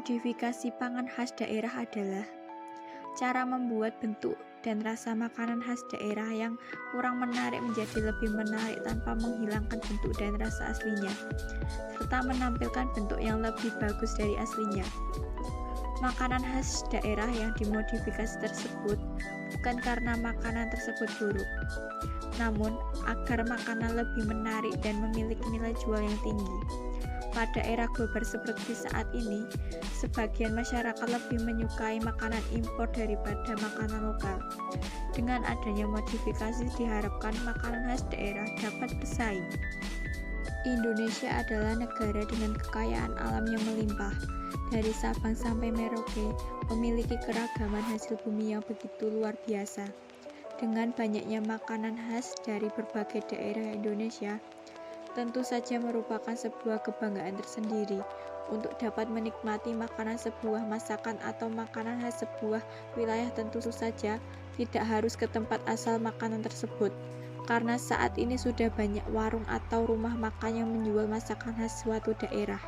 Modifikasi pangan khas daerah adalah cara membuat bentuk dan rasa makanan khas daerah yang kurang menarik menjadi lebih menarik tanpa menghilangkan bentuk dan rasa aslinya, serta menampilkan bentuk yang lebih bagus dari aslinya. Makanan khas daerah yang dimodifikasi tersebut bukan karena makanan tersebut buruk, namun agar makanan lebih menarik dan memiliki nilai jual yang tinggi. Pada era global seperti saat ini, sebagian masyarakat lebih menyukai makanan impor daripada makanan lokal. Dengan adanya modifikasi diharapkan makanan khas daerah dapat bersaing. Indonesia adalah negara dengan kekayaan alam yang melimpah. Dari Sabang sampai Merauke, memiliki keragaman hasil bumi yang begitu luar biasa. Dengan banyaknya makanan khas dari berbagai daerah Indonesia, tentu saja merupakan sebuah kebanggaan tersendiri untuk dapat menikmati makanan sebuah masakan atau makanan khas sebuah wilayah. Tentu saja tidak harus ke tempat asal makanan tersebut, karena saat ini sudah banyak warung atau rumah makan yang menjual masakan khas suatu daerah.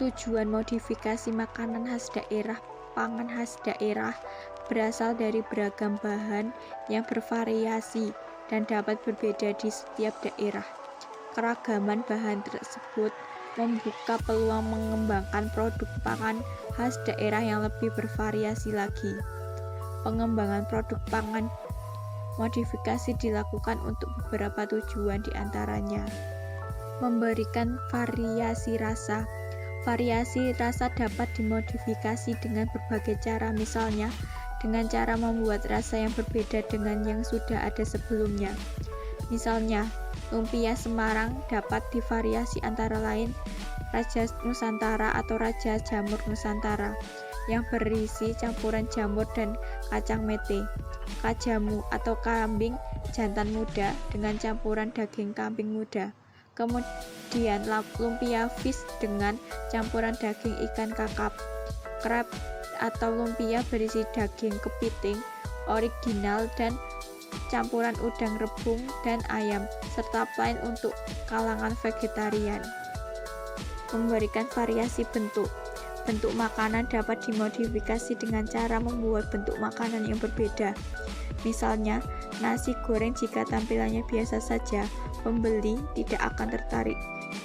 Tujuan modifikasi makanan khas daerah. Pangan khas daerah berasal dari beragam bahan yang bervariasi dan dapat berbeda di setiap daerah. Keragaman bahan tersebut membuka peluang mengembangkan produk pangan khas daerah yang lebih bervariasi lagi. Pengembangan produk pangan modifikasi dilakukan untuk beberapa tujuan, diantaranya memberikan variasi rasa. Variasi rasa dapat dimodifikasi dengan berbagai cara, misalnya dengan cara membuat rasa yang berbeda dengan yang sudah ada sebelumnya. Misalnya, lumpia Semarang dapat divariasi antara lain Raja Nusantara atau Raja Jamur Nusantara yang berisi campuran jamur dan kacang mete, kajamu atau kambing jantan muda dengan campuran daging kambing muda. Kemudian lumpia fish dengan campuran daging ikan kakap, krep atau lumpia berisi daging kepiting original dan campuran udang rebung dan ayam, serta plain untuk kalangan vegetarian. Memberikan variasi bentuk. Bentuk makanan dapat dimodifikasi dengan cara membuat bentuk makanan yang berbeda. Misalnya, nasi goreng jika tampilannya biasa saja, pembeli tidak akan tertarik.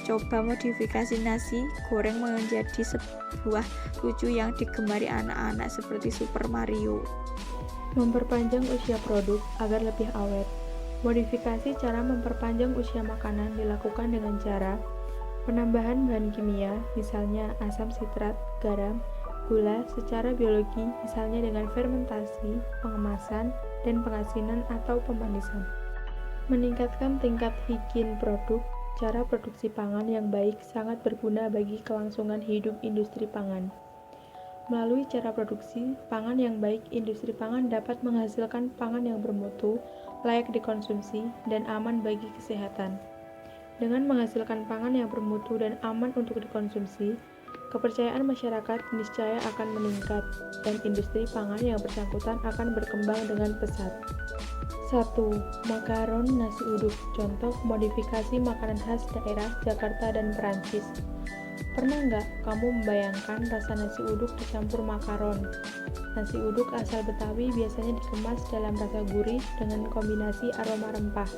Coba modifikasi nasi goreng menjadi sebuah lucu yang digemari anak-anak seperti Super Mario. Memperpanjang usia produk agar lebih awet. Modifikasi cara memperpanjang usia makanan dilakukan dengan cara penambahan bahan kimia, misalnya asam sitrat, garam, gula secara biologi, misalnya dengan fermentasi, pengemasan, dan pengasinan atau pemanisan. Meningkatkan tingkat higien produk. Cara produksi pangan yang baik sangat berguna bagi kelangsungan hidup industri pangan. Melalui cara produksi pangan yang baik, industri pangan dapat menghasilkan pangan yang bermutu, layak dikonsumsi, dan aman bagi kesehatan. Dengan menghasilkan pangan yang bermutu dan aman untuk dikonsumsi, kepercayaan masyarakat niscaya akan meningkat, dan industri pangan yang bersangkutan akan berkembang dengan pesat. 1. Makaron nasi uduk. Contoh modifikasi makanan khas daerah Jakarta dan Perancis. Pernah nggak kamu membayangkan rasa nasi uduk dicampur makaron? Nasi uduk asal Betawi biasanya dikemas dalam rasa gurih dengan kombinasi aroma rempah.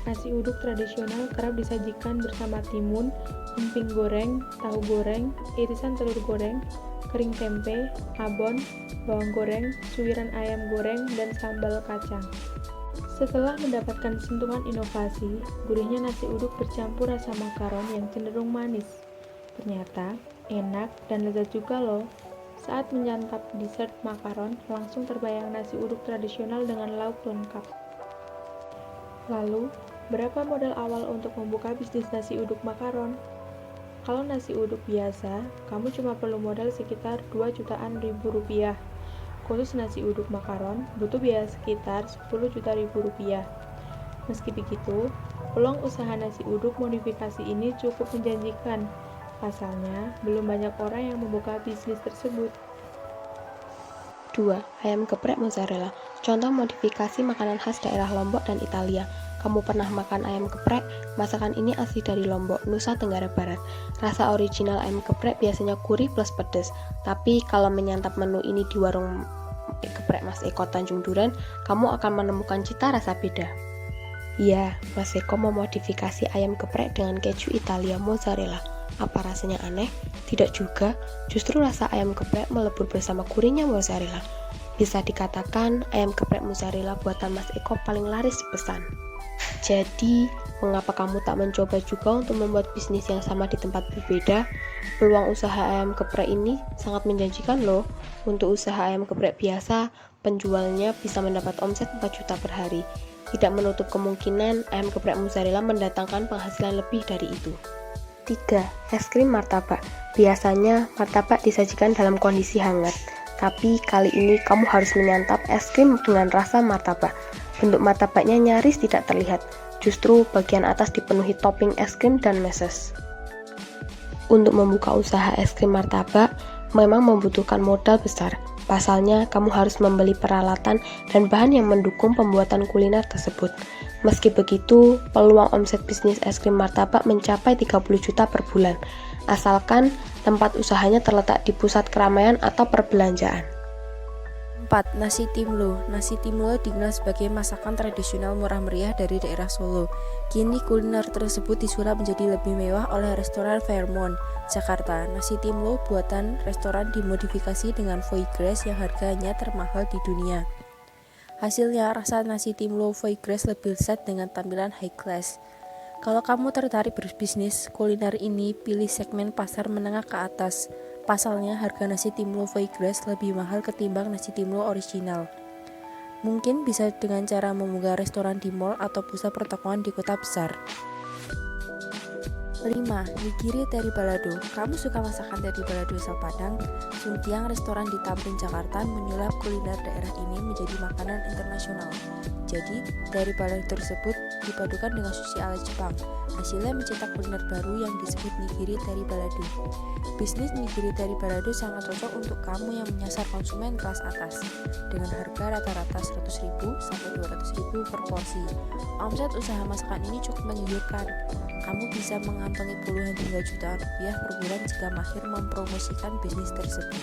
Nasi uduk tradisional kerap disajikan bersama timun, emping goreng, tahu goreng, irisan telur goreng, kering tempe, abon, bawang goreng, suiran ayam goreng, dan sambal kacang. Setelah mendapatkan sentuhan inovasi, gurihnya nasi uduk bercampur rasa makaron yang cenderung manis. Ternyata enak dan lezat juga loh. Saat menyantap dessert makaron, langsung terbayang nasi uduk tradisional dengan lauk lengkap. Lalu, berapa modal awal untuk membuka bisnis nasi uduk makaron? Kalau nasi uduk biasa, kamu cuma perlu modal sekitar 2 jutaan ribu rupiah. Khusus nasi uduk makaron, butuh biaya sekitar 10 juta ribu rupiah. Meski begitu, peluang usaha nasi uduk modifikasi ini cukup menjanjikan. Pasalnya, belum banyak orang yang membuka bisnis tersebut. 2. Ayam geprek mozzarella. Contoh modifikasi makanan khas daerah Lombok dan Italia. kamu pernah makan ayam geprek? Masakan ini asli dari Lombok, Nusa Tenggara Barat. Rasa original ayam geprek biasanya gurih plus pedas. Tapi kalau menyantap menu ini di warung geprek Mas Eko Tanjung Duren, kamu akan menemukan cita rasa beda. Iya, Mas Eko memodifikasi ayam geprek dengan keju Italia mozzarella. Apa rasanya aneh? Tidak juga, justru rasa ayam geprek melebur bersama gurihnya mozzarella. Bisa dikatakan ayam geprek mozzarella buatan Mas Eko paling laris dipesan. Jadi, mengapa kamu tak mencoba juga untuk membuat bisnis yang sama di tempat berbeda? Peluang usaha ayam geprek ini sangat menjanjikan loh. Untuk usaha ayam geprek biasa, penjualnya bisa mendapat omset 4 juta per hari. Tidak menutup kemungkinan ayam geprek mozzarella mendatangkan penghasilan lebih dari itu. 3. Es krim martabak. Biasanya, martabak disajikan dalam kondisi hangat. Tapi kali ini kamu harus menyantap es krim dengan rasa martabak. Bentuk martabaknya nyaris tidak terlihat, justru bagian atas dipenuhi topping es krim dan meses. Untuk membuka usaha es krim martabak, memang membutuhkan modal besar. Pasalnya, kamu harus membeli peralatan dan bahan yang mendukung pembuatan kuliner tersebut. Meski begitu, peluang omset bisnis es krim martabak mencapai 30 juta per bulan, asalkan tempat usahanya terletak di pusat keramaian atau perbelanjaan. 4. Nasi timlo. Nasi timlo dikenal sebagai masakan tradisional murah meriah dari daerah Solo. Kini kuliner tersebut disulap menjadi lebih mewah oleh restoran Fairmont, Jakarta. Nasi timlo buatan restoran dimodifikasi dengan foie gras yang harganya termahal di dunia. Hasilnya, rasa nasi timlo foie gras lebih lezat dengan tampilan high class. Kalau kamu tertarik berbisnis kuliner ini, pilih segmen pasar menengah ke atas. Pasalnya, harga nasi timlo foie gras lebih mahal ketimbang nasi timlo original. Mungkin bisa dengan cara membuka restoran di mall atau pusat pertokoan di kota besar. 5. Nigiri teri balado. Kamu suka masakan teri balado asal Padang? Suntiang restoran di Tamrin, Jakarta menyulap kuliner daerah ini menjadi makanan internasional. Jadi, teri balado tersebut dipadukan dengan sushi ala Jepang. Hasilnya mencetak kuliner baru yang disebut nigiri teri balado. Bisnis nigiri teri balado sangat cocok untuk kamu yang menyasar konsumen kelas atas. Dengan harga rata-rata 100.000 sampai 200.000 per porsi. Omset usaha masakan ini cukup menggiurkan. Kamu bisa mengantongi puluhan hingga jutaan rupiah per bulan jika mahir mempromosikan bisnis tersebut.